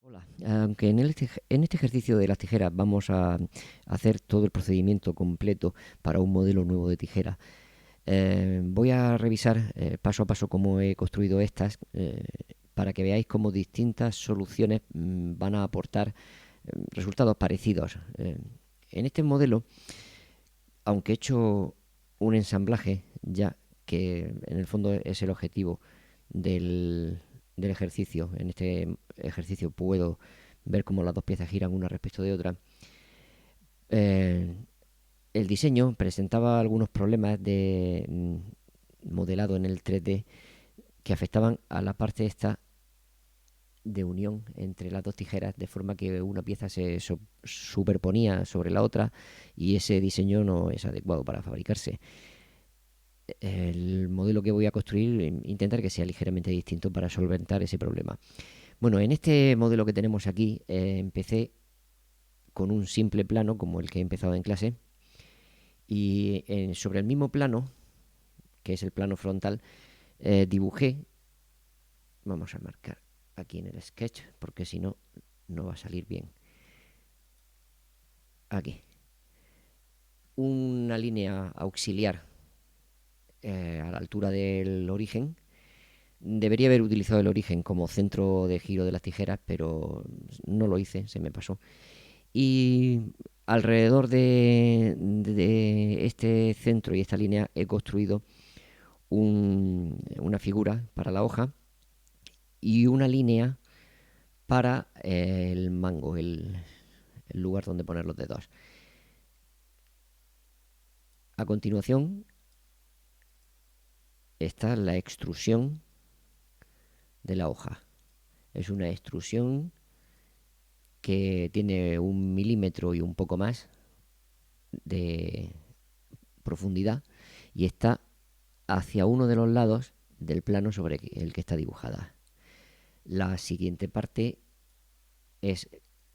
Hola, aunque en este ejercicio de las tijeras vamos a hacer todo el procedimiento completo para un modelo nuevo de tijera, voy a revisar paso a paso cómo he construido estas para que veáis cómo distintas soluciones van a aportar resultados parecidos. En este modelo, aunque he hecho un ensamblaje ya, que en el fondo es el objetivo del, del ejercicio, en este ejercicio puedo ver cómo las dos piezas giran una respecto de otra. Eh, el diseño presentaba algunos problemas de modelado en el 3D que afectaban a la parte esta de unión entre las dos tijeras, de forma que una pieza se superponía sobre la otra y ese diseño no es adecuado para fabricarse. El modelo que voy a construir intentar que sea ligeramente distinto para solventar ese problema. Bueno, en este modelo que tenemos aquí empecé con un simple plano como el que he empezado en clase y sobre el mismo plano, que es el plano frontal, dibujé, vamos a marcar aquí en el sketch porque si no, no va a salir bien. Aquí, una línea auxiliar a la altura del origen. Debería haber utilizado el origen como centro de giro de las tijeras, pero no lo hice, se me pasó. Y alrededor de este centro y esta línea he construido una figura para la hoja y una línea para el mango, el lugar donde poner los dedos. A continuación está la extrusión de la hoja. Es una extrusión que tiene 1 milímetro y un poco más de profundidad y está hacia uno de los lados del plano sobre el que está dibujada. La siguiente parte es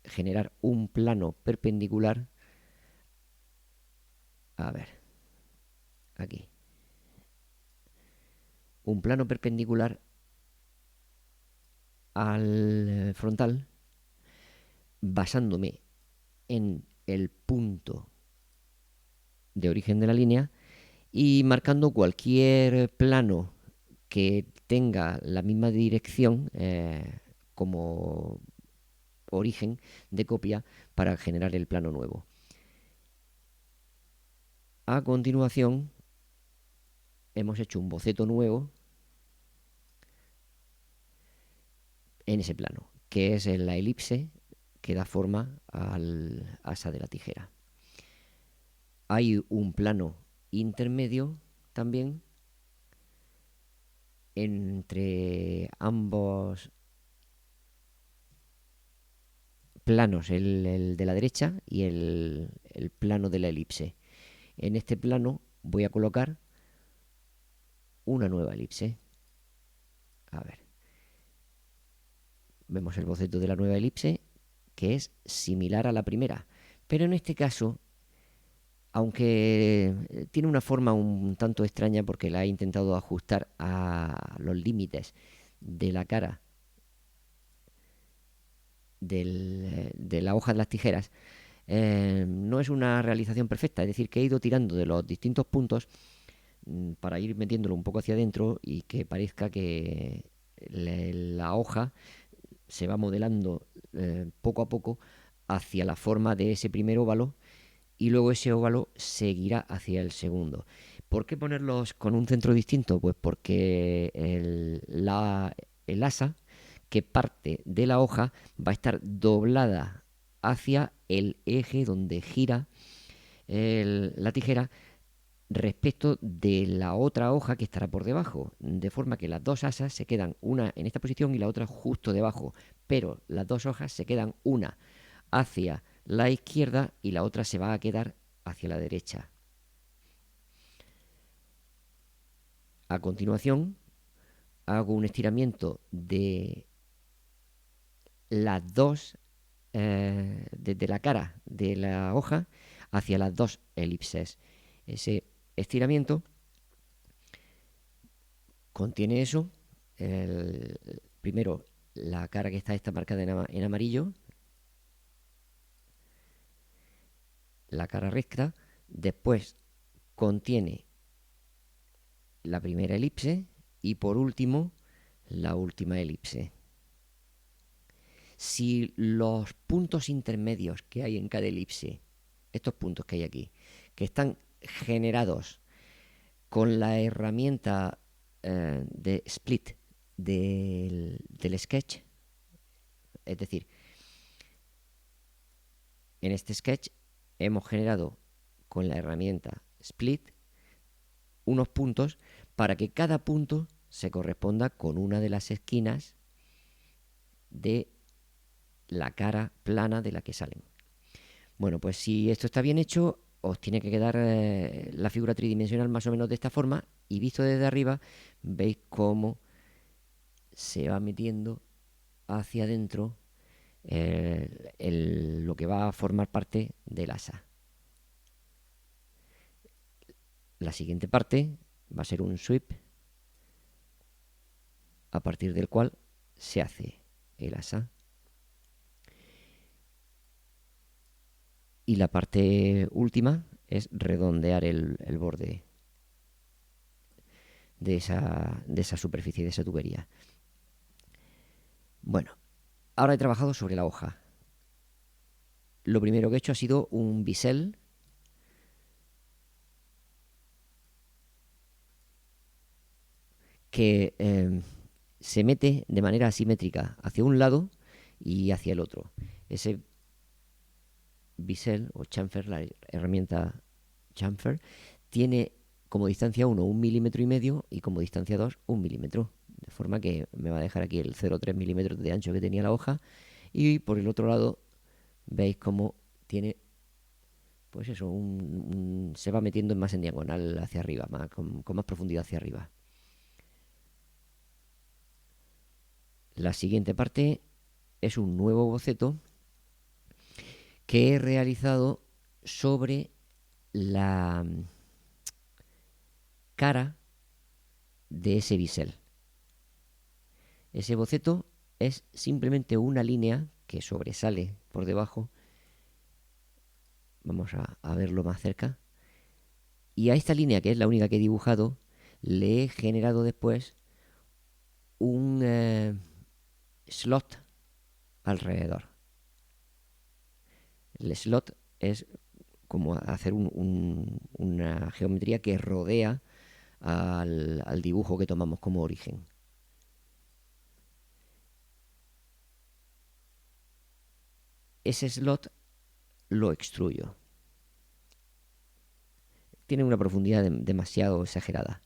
generar un plano perpendicular. A ver, aquí. Un plano perpendicular al frontal basándome en el punto de origen de la línea y marcando cualquier plano que tenga la misma dirección como origen de copia para generar el plano nuevo. A continuación hemos hecho un boceto nuevo en ese plano, que es la elipse que da forma al asa de la tijera. Hay un plano intermedio también entre ambos planos, el de la derecha y el plano de la elipse. En este plano voy a colocar una nueva elipse. A ver, vemos el boceto de la nueva elipse, que es similar a la primera, pero en este caso, aunque tiene una forma un tanto extraña porque la he intentado ajustar a los límites de la cara de la hoja de las tijeras, no es una realización perfecta, es decir, que he ido tirando de los distintos puntos para ir metiéndolo un poco hacia adentro y que parezca que la hoja se va modelando poco a poco hacia la forma de ese primer óvalo y luego ese óvalo seguirá hacia el segundo. ¿Por qué ponerlos con un centro distinto? Pues porque el asa que parte de la hoja va a estar doblada hacia el eje donde gira la tijera respecto de la otra hoja que estará por debajo, de forma que las dos asas se quedan una en esta posición y la otra justo debajo, pero las dos hojas se quedan una hacia la izquierda y la otra se va a quedar hacia la derecha. A continuación, hago un estiramiento de las dos, desde la cara de la hoja hacia las dos elipses. Ese estiramiento contiene eso. Primero la cara que está esta marcada en amarillo, la cara recta. Después contiene la primera elipse y por último la última elipse. Si los puntos intermedios que hay en cada elipse, estos puntos que hay aquí, que están generados con la herramienta de split del sketch, es decir, en este sketch hemos generado con la herramienta split unos puntos para que cada punto se corresponda con una de las esquinas de la cara plana de la que salen. Bueno, pues si esto está bien hecho, os tiene que quedar la figura tridimensional más o menos de esta forma, y visto desde arriba veis cómo se va metiendo hacia adentro lo que va a formar parte del asa. La siguiente parte va a ser un sweep, a partir del cual se hace el asa. Y la parte última es redondear el borde de esa superficie, de esa tubería. Bueno, ahora he trabajado sobre la hoja. Lo primero que he hecho ha sido un bisel que se mete de manera asimétrica hacia un lado y hacia el otro. Ese bisel o chamfer, la herramienta chamfer, tiene como distancia 1 1,5 milímetros y como distancia 2 1 milímetro. De forma que me va a dejar aquí el 0,3 milímetros de ancho que tenía la hoja. Y por el otro lado veis cómo tiene, pues eso, se va metiendo más en diagonal hacia arriba, con más profundidad hacia arriba. La siguiente parte es un nuevo boceto que he realizado sobre la cara de ese bisel. Ese boceto es simplemente una línea que sobresale por debajo. Vamos a verlo más cerca. Y a esta línea, que es la única que he dibujado, le he generado después un slot alrededor. El slot es como hacer una geometría que rodea al dibujo que tomamos como origen. Ese slot lo extruyo. Tiene una profundidad demasiado exagerada,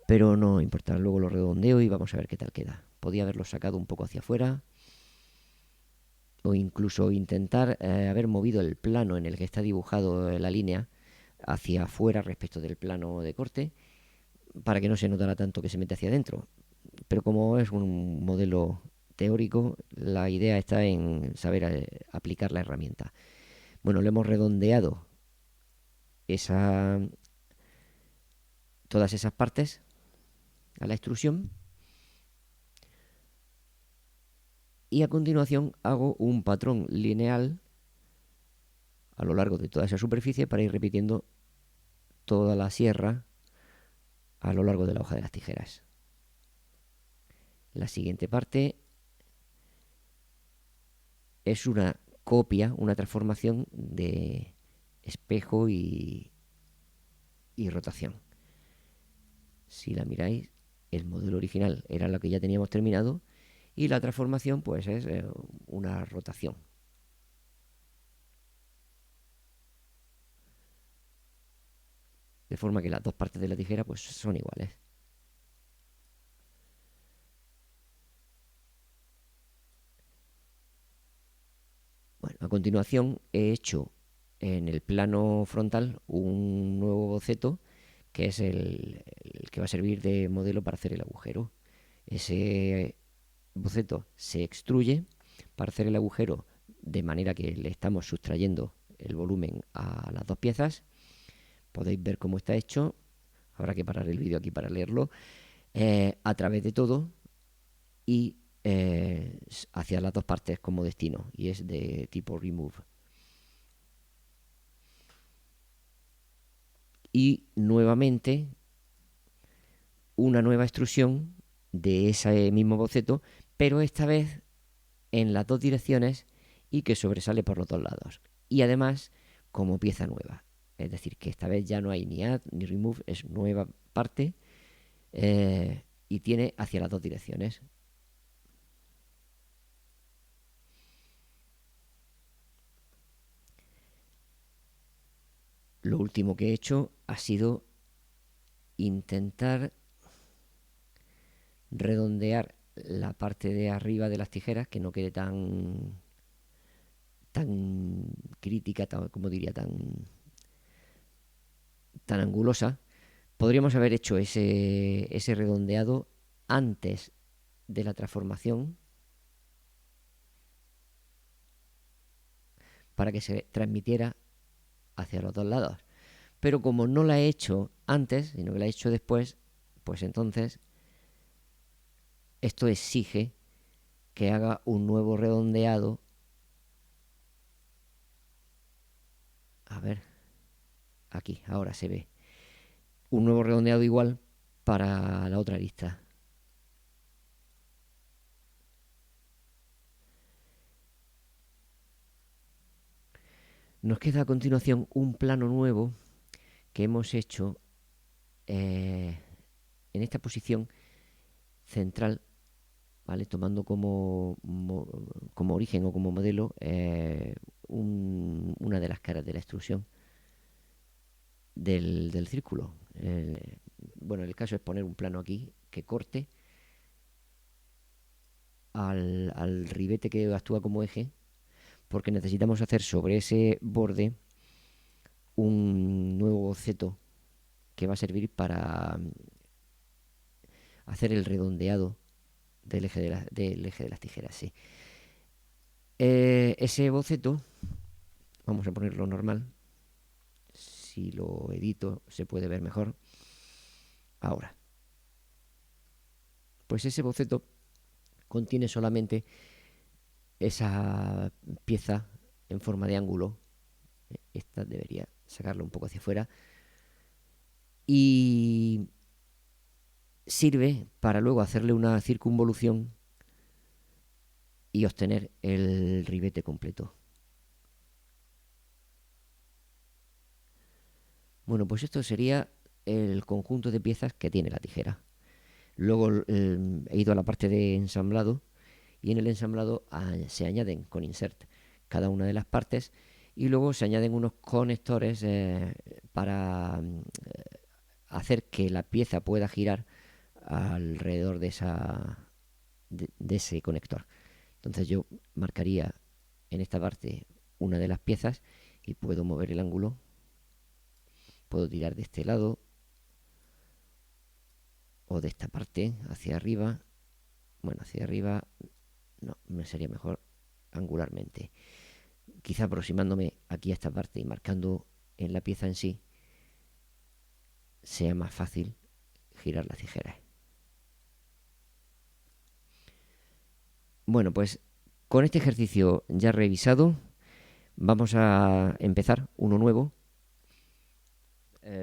pero no importa, luego lo redondeo y vamos a ver qué tal queda. Podía haberlo sacado un poco hacia afuera, o incluso intentar haber movido el plano en el que está dibujado la línea hacia afuera respecto del plano de corte, para que no se notara tanto que se mete hacia adentro. Pero como es un modelo teórico, la idea está en saber aplicar la herramienta. Bueno, le hemos redondeado todas esas partes a la extrusión, y a continuación hago un patrón lineal a lo largo de toda esa superficie para ir repitiendo toda la sierra a lo largo de la hoja de las tijeras. La siguiente parte es una copia, una transformación de espejo y rotación. Si la miráis, el modelo original era lo que ya teníamos terminado, y la transformación pues es una rotación. De forma que las dos partes de la tijera pues son iguales. Bueno, a continuación he hecho en el plano frontal un nuevo boceto que es el que va a servir de modelo para hacer el agujero. Ese boceto se extruye para hacer el agujero, de manera que le estamos sustrayendo el volumen a las dos piezas. Podéis ver cómo está hecho. Habrá que parar el vídeo aquí para leerlo. A través de todo, y hacia las dos partes como destino, y es de tipo remove. Y nuevamente una nueva extrusión de ese mismo boceto, pero esta vez en las dos direcciones y que sobresale por los dos lados. Y además como pieza nueva. Es decir, que esta vez ya no hay ni add ni remove, es nueva parte y tiene hacia las dos direcciones. Lo último que he hecho ha sido intentar redondear la parte de arriba de las tijeras, que no quede tan crítica, como diría, tan angulosa. Podríamos haber hecho ese redondeado antes de la transformación para que se transmitiera hacia los dos lados. Pero como no la he hecho antes, sino que la he hecho después, pues entonces esto exige que haga un nuevo redondeado. A ver, aquí, ahora se ve. Un nuevo redondeado igual para la otra lista. Nos queda a continuación un plano nuevo que hemos hecho en esta posición central, ¿vale? Tomando como origen o como modelo una de las caras de la extrusión del círculo. Bueno, el caso es poner un plano aquí que corte al ribete que actúa como eje, porque necesitamos hacer sobre ese borde un nuevo boceto que va a servir para hacer el redondeado del eje de las tijeras. Sí. Ese boceto, vamos a ponerlo normal. Si lo edito se puede ver mejor. Ahora, pues ese boceto contiene solamente esa pieza en forma de ángulo. Esta debería sacarlo un poco hacia afuera. Y sirve para luego hacerle una circunvolución y obtener el ribete completo. Bueno, pues esto sería el conjunto de piezas que tiene la tijera. Luego he ido a la parte de ensamblado y en el ensamblado se añaden con insert cada una de las partes y luego se añaden unos conectores para hacer que la pieza pueda girar alrededor de ese conector. Entonces yo marcaría en esta parte una de las piezas y puedo mover el ángulo. Puedo tirar de este lado o de esta parte hacia arriba. Bueno, hacia arriba no, me sería mejor angularmente. Quizá aproximándome aquí a esta parte y marcando en la pieza en sí sea más fácil girar las tijeras. Bueno, pues con este ejercicio ya revisado vamos a empezar uno nuevo.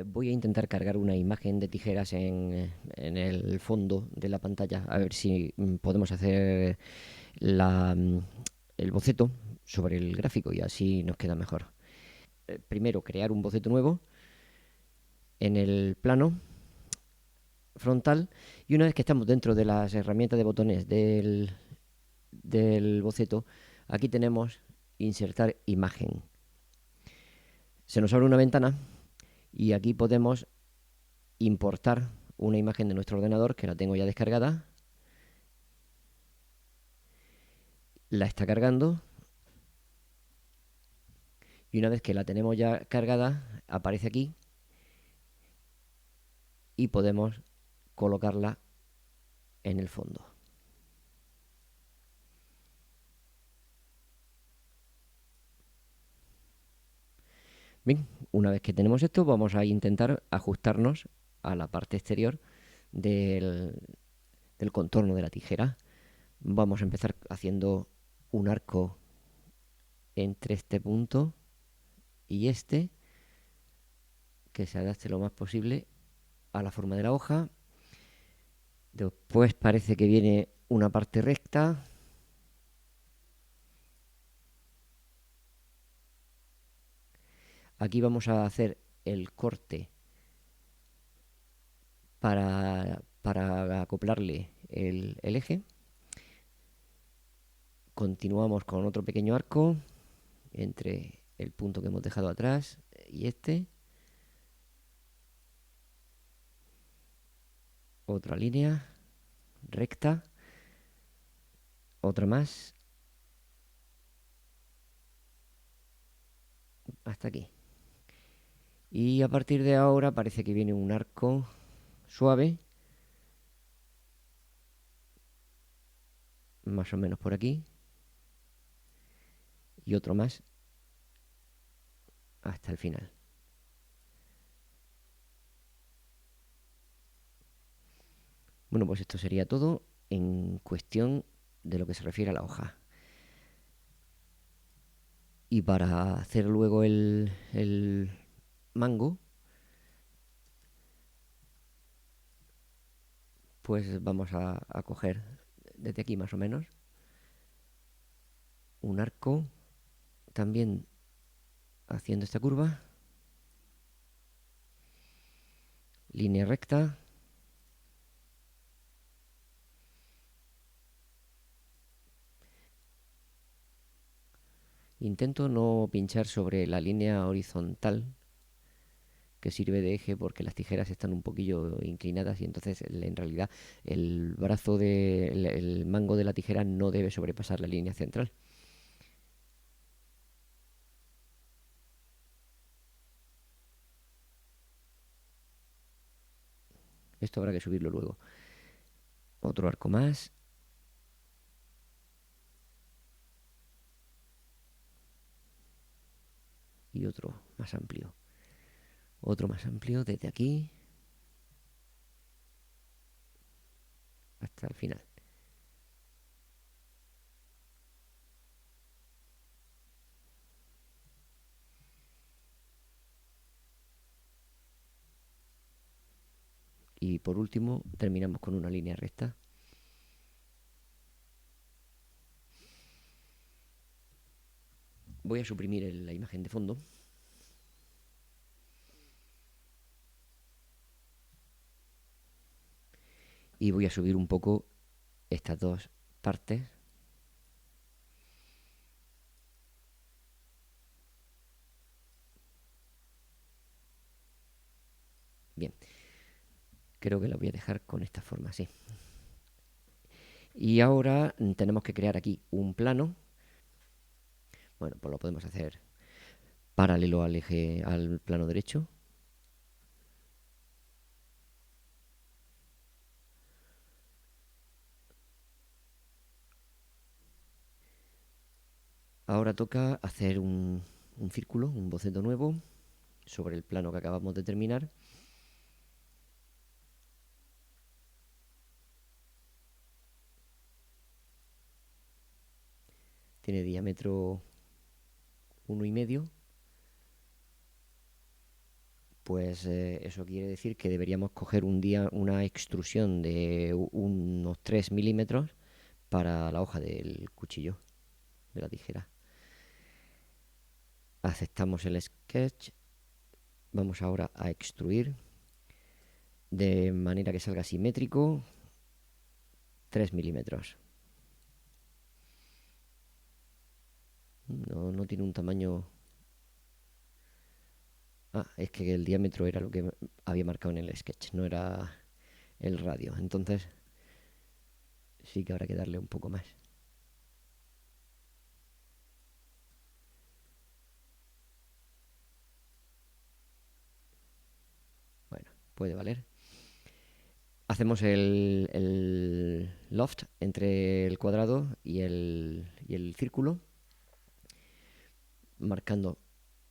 Voy a intentar cargar una imagen de tijeras en el fondo de la pantalla, a ver si podemos hacer el boceto sobre el gráfico y así nos queda mejor. Primero, crear un boceto nuevo en el plano frontal y una vez que estamos dentro de las herramientas de botones del boceto, aquí tenemos insertar imagen. Se nos abre una ventana y aquí podemos importar una imagen de nuestro ordenador que la tengo ya descargada. La está cargando y una vez que la tenemos ya cargada aparece aquí y podemos colocarla en el fondo. Bien, una vez que tenemos esto vamos a intentar ajustarnos a la parte exterior del contorno de la tijera. Vamos a empezar haciendo un arco entre este punto y este, que se adapte lo más posible a la forma de la hoja. Después parece que viene una parte recta. Aquí vamos a hacer el corte para acoplarle el eje. Continuamos con otro pequeño arco entre el punto que hemos dejado atrás y este. Otra línea recta. Otra más. Hasta aquí. Y a partir de ahora parece que viene un arco suave. Más o menos por aquí. Y otro más hasta el final. Bueno, pues esto sería todo en cuestión de lo que se refiere a la hoja. Y para hacer luego el mango, pues vamos a coger desde aquí más o menos un arco, también haciendo esta curva, línea recta, intento no pinchar sobre la línea horizontal que sirve de eje porque las tijeras están un poquillo inclinadas y entonces en realidad el brazo el mango de la tijera no debe sobrepasar la línea central. Esto habrá que subirlo luego. Otro arco más. Y otro más amplio. Otro más amplio desde aquí hasta el final. Y por último terminamos con una línea recta. Voy a suprimir la imagen de fondo. Y voy a subir un poco estas dos partes. Bien, creo que la voy a dejar con esta forma, así. Y ahora tenemos que crear aquí un plano. Bueno, pues lo podemos hacer paralelo al eje, al plano derecho. Ahora toca hacer un círculo, un boceto nuevo sobre el plano que acabamos de terminar. Tiene diámetro 1,5. Pues eso quiere decir que deberíamos coger una extrusión de unos 3 milímetros para la hoja del cuchillo, de la tijera. Aceptamos el sketch. Vamos ahora a extruir de manera que salga simétrico 3 milímetros. No tiene un tamaño... Ah, es que el diámetro era lo que había marcado en el sketch, no era el radio. Entonces sí que habrá que darle un poco más. Bueno, puede valer. Hacemos el loft entre el cuadrado y el círculo, marcando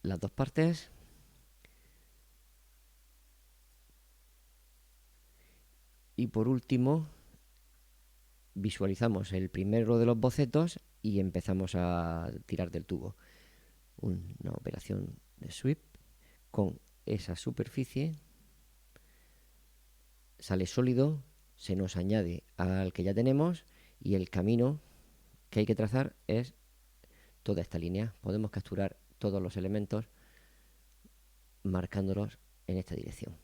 las dos partes. Y por último, visualizamos el primero de los bocetos y empezamos a tirar del tubo. Una operación de sweep con esa superficie, sale sólido, se nos añade al que ya tenemos y el camino que hay que trazar es toda esta línea. Podemos capturar todos los elementos marcándolos en esta dirección.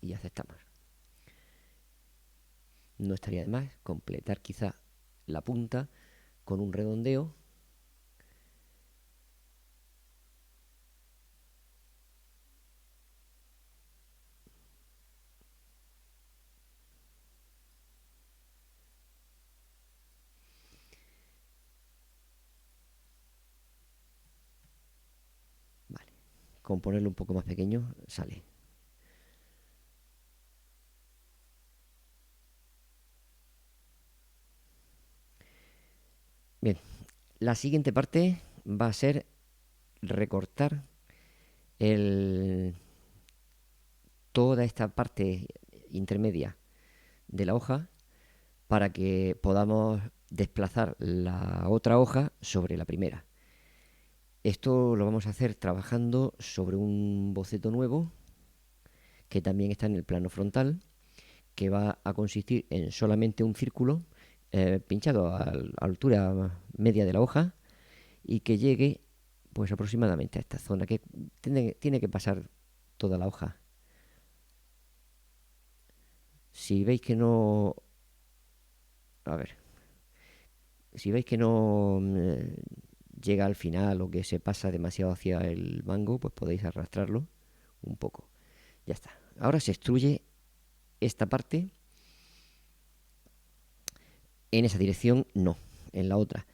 Y aceptamos. No estaría de más completar quizá la punta con un redondeo. Vale. Con ponerlo un poco más pequeño sale. Bien, la siguiente parte va a ser recortar toda esta parte intermedia de la hoja para que podamos desplazar la otra hoja sobre la primera. Esto lo vamos a hacer trabajando sobre un boceto nuevo que también está en el plano frontal, que va a consistir en solamente un círculo pinchado a altura media de la hoja y que llegue pues aproximadamente a esta zona, que tiene que pasar toda la hoja. Si veis que no... A ver. Si veis que no llega al final o que se pasa demasiado hacia el mango, pues podéis arrastrarlo un poco. Ya está. Ahora se extruye esta parte. En esa dirección no, en la otra.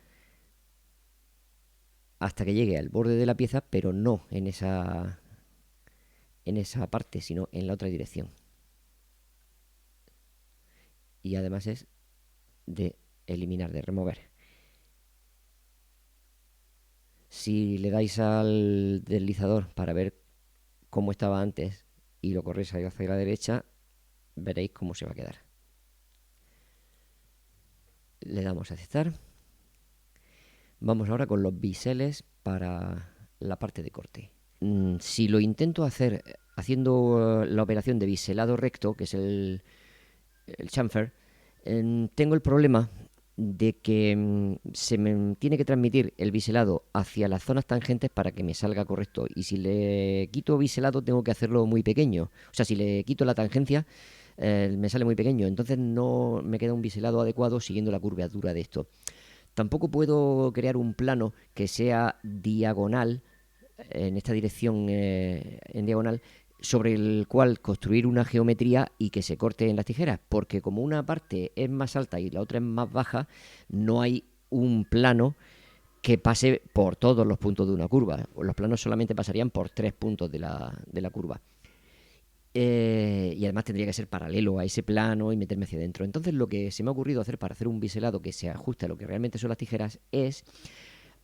Hasta que llegue al borde de la pieza, pero no en esa parte, sino en la otra dirección. Y además es de eliminar, de remover. Si le dais al deslizador para ver cómo estaba antes y lo corréis hacia la derecha, veréis cómo se va a quedar. Le damos a aceptar. Vamos ahora con los biseles para la parte de corte. Si lo intento hacer haciendo la operación de biselado recto, que es el chamfer, tengo el problema de que se me tiene que transmitir el biselado hacia las zonas tangentes para que me salga correcto. Y si le quito biselado tengo que hacerlo muy pequeño. O sea, si le quito la tangencia me sale muy pequeño. Entonces no me queda un biselado adecuado siguiendo la curvatura de esto. Tampoco puedo crear un plano que sea diagonal, en esta dirección en diagonal, sobre el cual construir una geometría y que se corte en las tijeras, porque como una parte es más alta y la otra es más baja, no hay un plano que pase por todos los puntos de una curva. Los planos solamente pasarían por 3 puntos de la curva. Y además tendría que ser paralelo a ese plano y meterme hacia adentro. Entonces lo que se me ha ocurrido hacer para hacer un biselado que se ajuste a lo que realmente son las tijeras es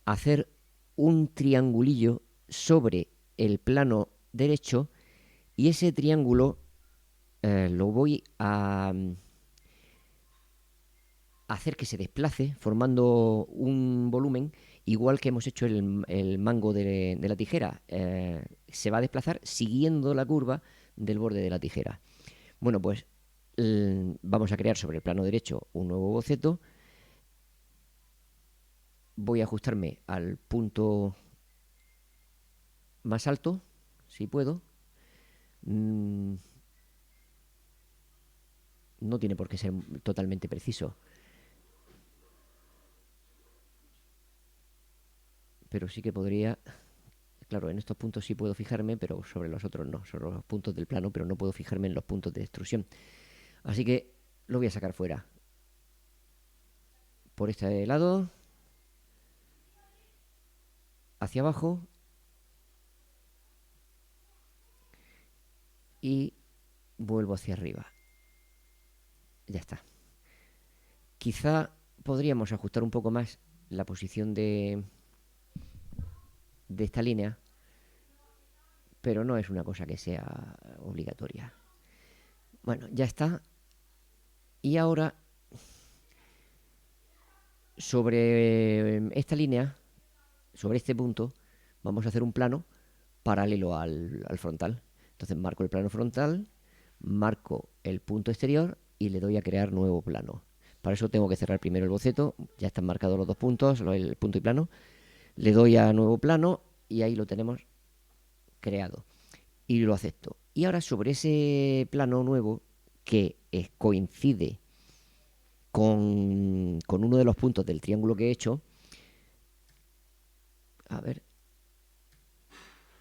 hacer un triangulillo sobre el plano derecho y ese triángulo lo voy a hacer que se desplace formando un volumen igual que hemos hecho el mango de la tijera. Se va a desplazar siguiendo la curva del borde de la tijera. Bueno, pues vamos a crear sobre el plano derecho un nuevo boceto. Voy a ajustarme al punto más alto, si puedo. No tiene por qué ser totalmente preciso, pero sí que podría... Claro, en estos puntos sí puedo fijarme, pero sobre los otros no. Sobre los puntos del plano, pero no puedo fijarme en los puntos de extrusión. Así que lo voy a sacar fuera. Por este lado, hacia abajo, y vuelvo hacia arriba. Ya está. Quizá podríamos ajustar un poco más la posición de esta línea, pero no es una cosa que sea obligatoria. Bueno, ya está. Y ahora, sobre esta línea, sobre este punto, vamos a hacer un plano paralelo al frontal. Entonces marco el plano frontal, marco el punto exterior y le doy a crear nuevo plano. Para eso tengo que cerrar primero el boceto, ya están marcados los dos puntos, el punto y plano. Le doy a nuevo plano y ahí lo tenemos creado. Y lo acepto. Y ahora sobre ese plano nuevo que coincide con uno de los puntos del triángulo que he hecho, a ver,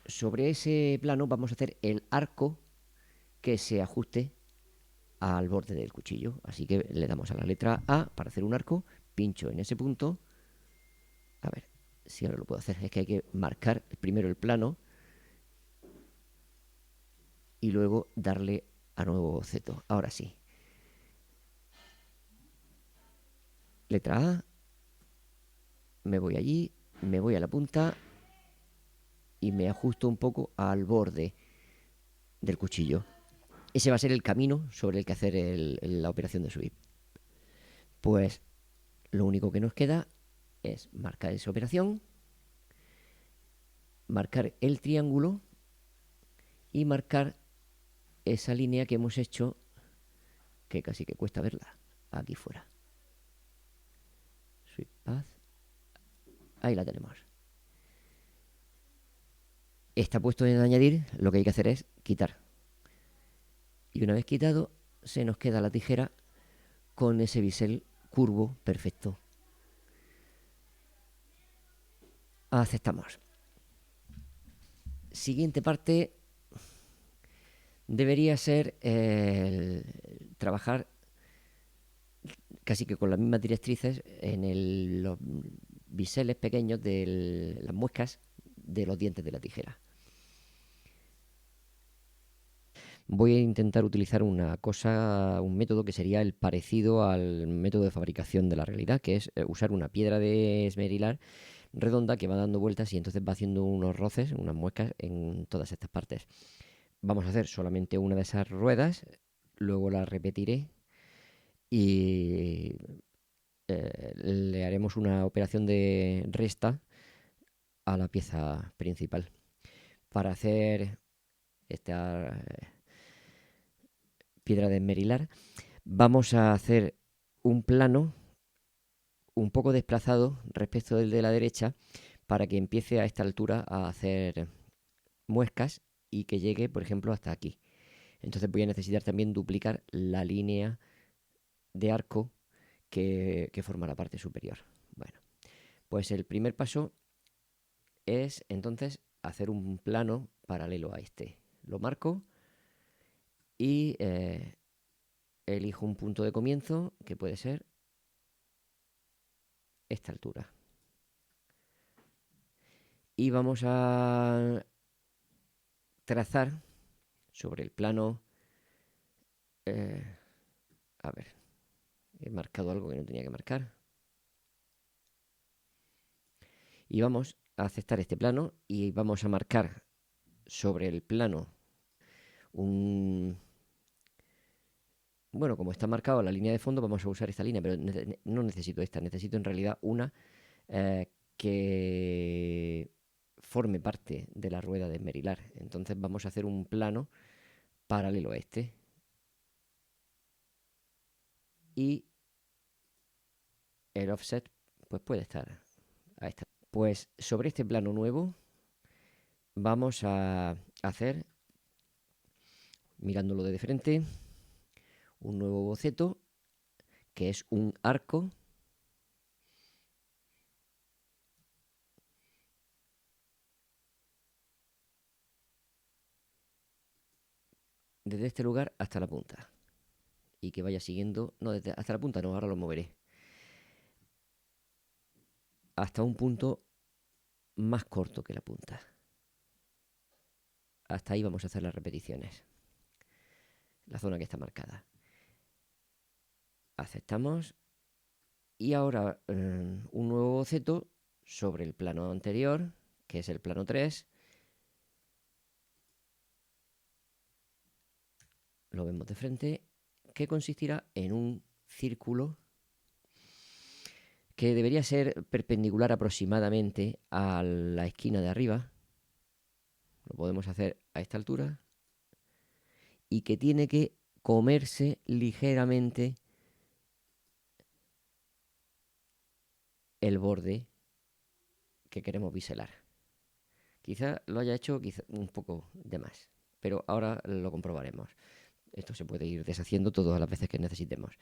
sobre ese plano vamos a hacer el arco que se ajuste al borde del cuchillo. Así que le damos a la letra A para hacer un arco, pincho en ese punto. A ver si ahora lo puedo hacer. Es que hay que marcar primero el plano y luego darle a nuevo boceto. Ahora sí. Letra A, me voy allí, me voy a la punta y me ajusto un poco al borde del cuchillo. Ese va a ser el camino sobre el que hacer la operación de sweep. Pues lo único que nos queda es marcar esa operación, marcar el triángulo y marcar esa línea que hemos hecho, que casi que cuesta verla, aquí fuera. Sweep path. Ahí la tenemos. Está puesto en añadir, lo que hay que hacer es quitar. Y una vez quitado, se nos queda la tijera con ese bisel curvo perfecto. Aceptamos. Siguiente parte debería ser trabajar casi que con las mismas directrices en los biseles pequeños de las muescas de los dientes de la tijera. Voy a intentar utilizar un método que sería el parecido al método de fabricación de la realidad, que es usar una piedra de esmerilar redonda que va dando vueltas y entonces va haciendo unos roces, unas muescas en todas estas partes. Vamos a hacer solamente una de esas ruedas, luego la repetiré y le haremos una operación de resta a la pieza principal. Para hacer esta piedra de esmerilar, vamos a hacer un plano un poco desplazado respecto del de la derecha para que empiece a esta altura a hacer muescas y que llegue, por ejemplo, hasta aquí. Entonces voy a necesitar también duplicar la línea de arco que forma la parte superior. Bueno, pues el primer paso es entonces hacer un plano paralelo a este. Lo marco y elijo un punto de comienzo que puede ser esta altura. Y vamos a trazar sobre el plano. A ver, he marcado algo que no tenía que marcar. Y vamos a aceptar este plano y vamos a marcar sobre el plano un... Bueno, como está marcado la línea de fondo, vamos a usar esta línea, pero no necesito esta, necesito en realidad una que forme parte de la rueda de esmerilar. Entonces vamos a hacer un plano paralelo a este. Y el offset pues puede estar a esta. Pues sobre este plano nuevo vamos a hacer, mirándolo de frente, un nuevo boceto que es un arco desde este lugar hasta la punta y que vaya siguiendo, no, desde hasta la punta no, ahora lo moveré, hasta un punto más corto que la punta. Hasta ahí vamos a hacer las repeticiones, la zona que está marcada. Aceptamos y ahora un nuevo boceto sobre el plano anterior, que es el plano 3. lo vemos de frente, que consistirá en un círculo que debería ser perpendicular aproximadamente a la esquina de arriba. Lo podemos hacer a esta altura. Y que tiene que comerse ligeramente el borde que queremos biselar. Quizá lo haya hecho un poco de más, pero ahora lo comprobaremos. Esto se puede ir deshaciendo todas las veces que necesitemos.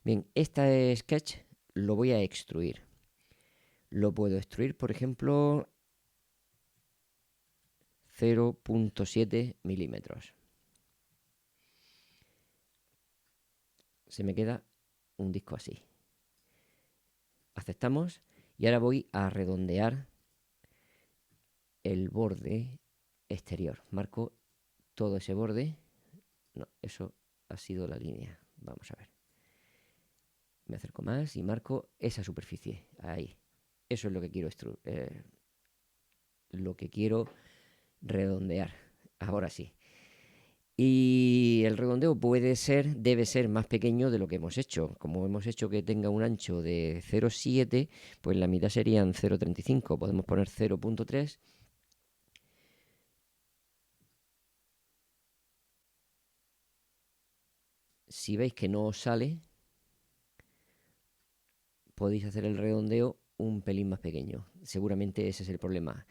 Bien, este sketch lo voy a extruir. Lo puedo extruir, por ejemplo, 0,7 milímetros. Se me queda un disco así. Aceptamos y ahora voy a redondear el borde exterior. Marco todo ese borde. No, eso ha sido la línea. Vamos a ver. Me acerco más y marco esa superficie. Ahí. Eso es lo que quiero lo que quiero redondear. Ahora sí. Y el redondeo debe ser más pequeño de lo que hemos hecho. Como hemos hecho que tenga un ancho de 0,7, pues la mitad serían 0,35. Podemos poner 0,3. Si veis que no os sale, podéis hacer el redondeo un pelín más pequeño. Seguramente ese es el problema.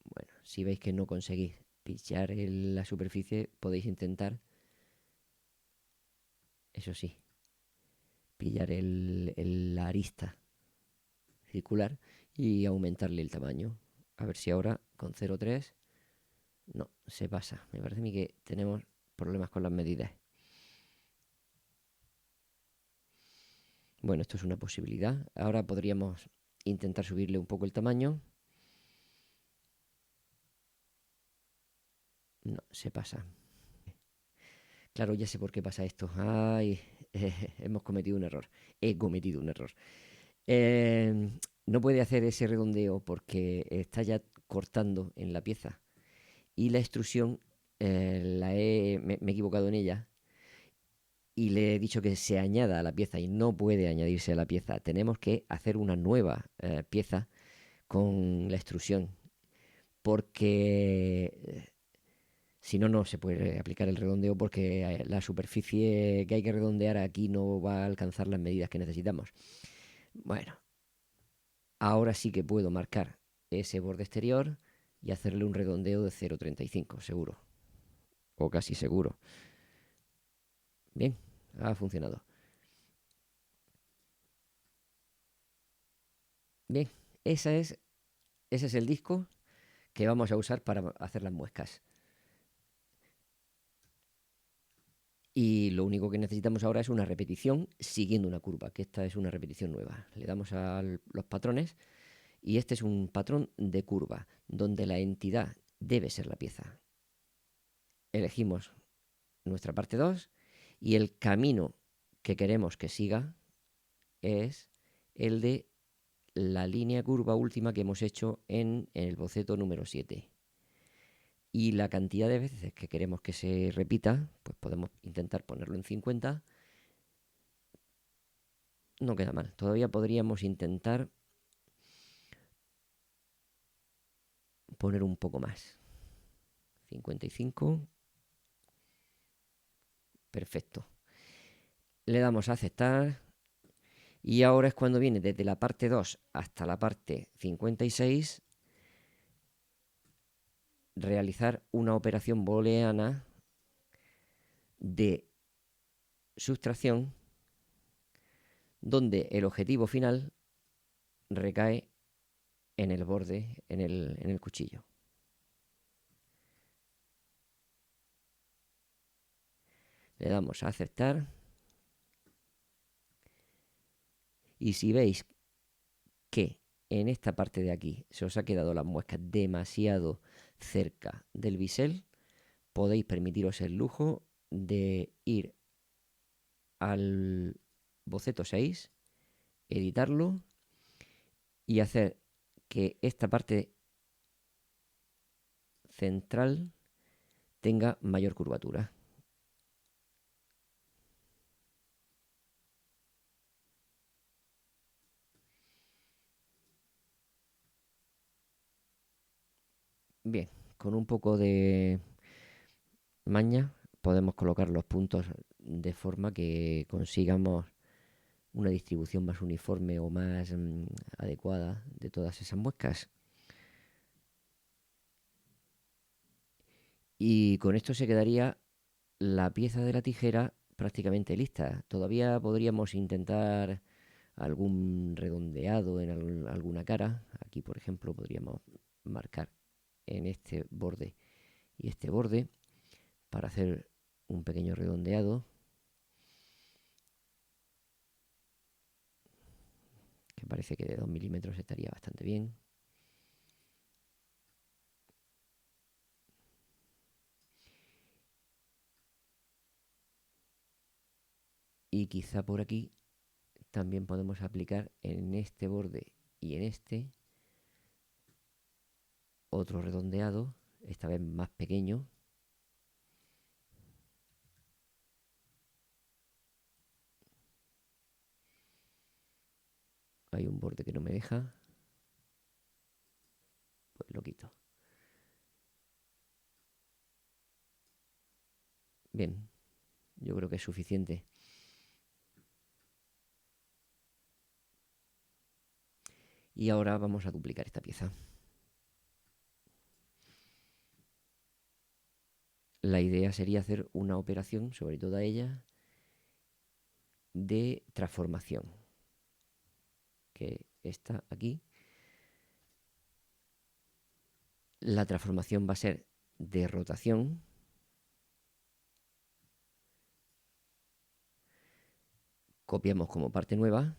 Bueno, si veis que no conseguís pinchar la superficie, podéis intentar, eso sí, pillar la arista circular y aumentarle el tamaño. A ver si ahora con 0,3 no, se pasa. Me parece a mí que tenemos problemas con las medidas. Bueno, esto es una posibilidad. Ahora podríamos intentar subirle un poco el tamaño. No, se pasa. Claro, ya sé por qué pasa esto. Ay, hemos cometido un error. He cometido un error. Eh, no puede hacer ese redondeo porque está ya cortando en la pieza. Y la extrusión me he equivocado en ella y le he dicho que se añada a la pieza y no puede añadirse a la pieza. Tenemos que hacer una nueva pieza con la extrusión porque si no, no se puede aplicar el redondeo porque la superficie que hay que redondear aquí no va a alcanzar las medidas que necesitamos. Bueno, ahora sí que puedo marcar ese borde exterior y hacerle un redondeo de 0,35, seguro. O casi seguro. Bien, ha funcionado. Bien, ese es el disco que vamos a usar para hacer las muescas. Y lo único que necesitamos ahora es una repetición siguiendo una curva, que esta es una repetición nueva. Le damos a los patrones y este es un patrón de curva, donde la entidad debe ser la pieza. Elegimos nuestra parte 2 y el camino que queremos que siga es el de la línea curva última que hemos hecho en el boceto número 7. Y la cantidad de veces que queremos que se repita, pues podemos intentar ponerlo en 50. No queda mal. Todavía podríamos intentar poner un poco más. 55. Perfecto. Le damos a aceptar. Y ahora es cuando viene desde la parte 2 hasta la parte 56 realizar una operación booleana de sustracción donde el objetivo final recae en el borde, en el cuchillo. Le damos a aceptar. Y si veis que en esta parte de aquí se os ha quedado la muesca demasiado cerca del bisel, podéis permitiros el lujo de ir al boceto 6, editarlo y hacer que esta parte central tenga mayor curvatura. Bien, con un poco de maña podemos colocar los puntos de forma que consigamos una distribución más uniforme o más adecuada de todas esas muescas. Y con esto se quedaría la pieza de la tijera prácticamente lista. Todavía podríamos intentar algún redondeado en alguna cara. Aquí, por ejemplo, podríamos marcar en este borde y este borde para hacer un pequeño redondeado que parece que de 2 milímetros estaría bastante bien. Y quizá por aquí también podemos aplicar en este borde y en este otro redondeado, esta vez más pequeño. Hay un borde que no me deja, pues lo quito. Bien, yo creo que es suficiente. Y ahora vamos a duplicar esta pieza. La idea sería hacer una operación sobre toda ella de transformación, que está aquí. La transformación va a ser de rotación. Copiamos como parte nueva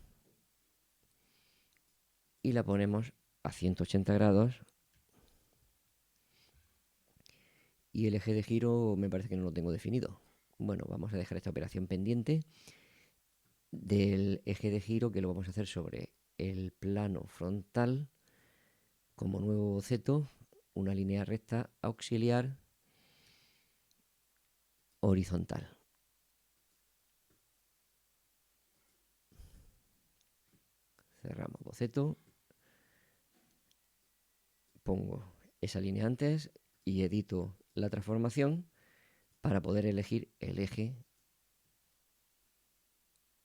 y la ponemos a 180 grados. Y el eje de giro me parece que no lo tengo definido. Bueno, vamos a dejar esta operación pendiente del eje de giro, que lo vamos a hacer sobre el plano frontal como nuevo boceto, una línea recta auxiliar horizontal. Cerramos boceto, pongo esa línea antes y edito la transformación para poder elegir el eje.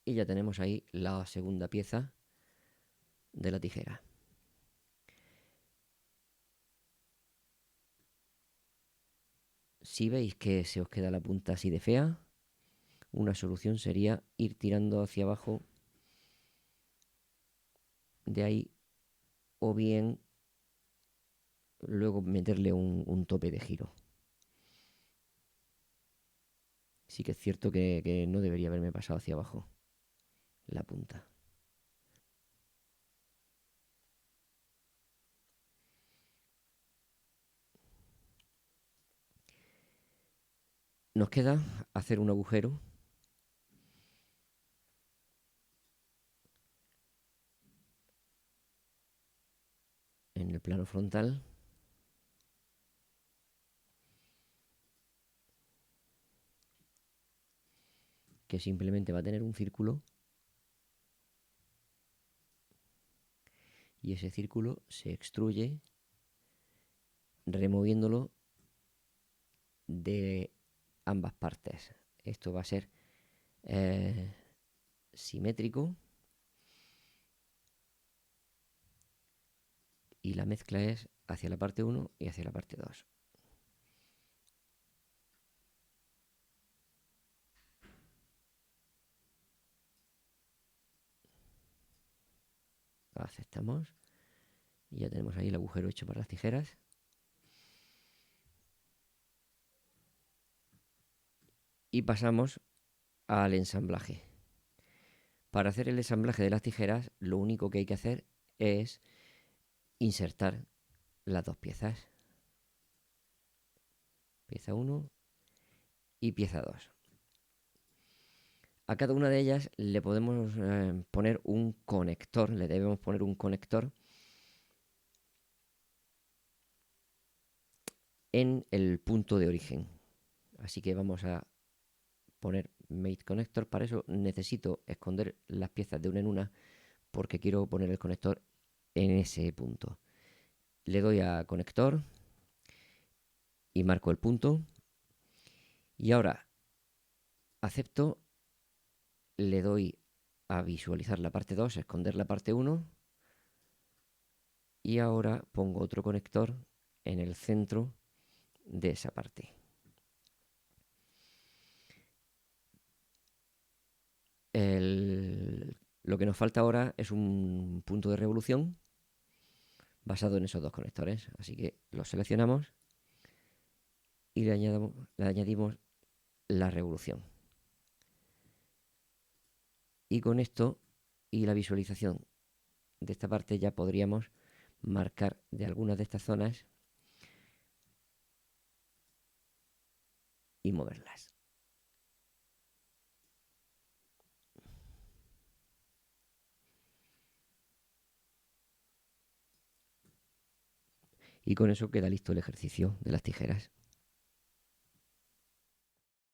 Y ya tenemos ahí la segunda pieza de la tijera. Si veis que se os queda la punta así de fea, una solución sería ir tirando hacia abajo de ahí, o bien luego meterle un tope de giro. Sí que es cierto que no debería haberme pasado hacia abajo la punta. Nos queda hacer un agujero en el plano frontal, que simplemente va a tener un círculo, y ese círculo se extruye removiéndolo de ambas partes. Esto va a ser simétrico y la mezcla es hacia la parte 1 y hacia la parte 2. Aceptamos y ya tenemos ahí el agujero hecho para las tijeras. Y pasamos al ensamblaje. Para hacer el ensamblaje de las tijeras, lo único que hay que hacer es insertar las dos piezas. Pieza 1 y pieza 2. A cada una de ellas le podemos poner un conector, le debemos poner un conector en el punto de origen. Así que vamos a poner Mate Connector. Para eso necesito esconder las piezas de una en una porque quiero poner el conector en ese punto. Le doy a conector y marco el punto. Y ahora acepto, le doy a visualizar la parte 2, esconder la parte 1. Y ahora pongo otro conector en el centro de esa parte. Lo que nos falta ahora es un punto de revolución basado en esos dos conectores. Así que los seleccionamos y le añadimos la revolución. Y con esto y la visualización de esta parte ya podríamos marcar de algunas de estas zonas y moverlas. Y con eso queda listo el ejercicio de las tijeras.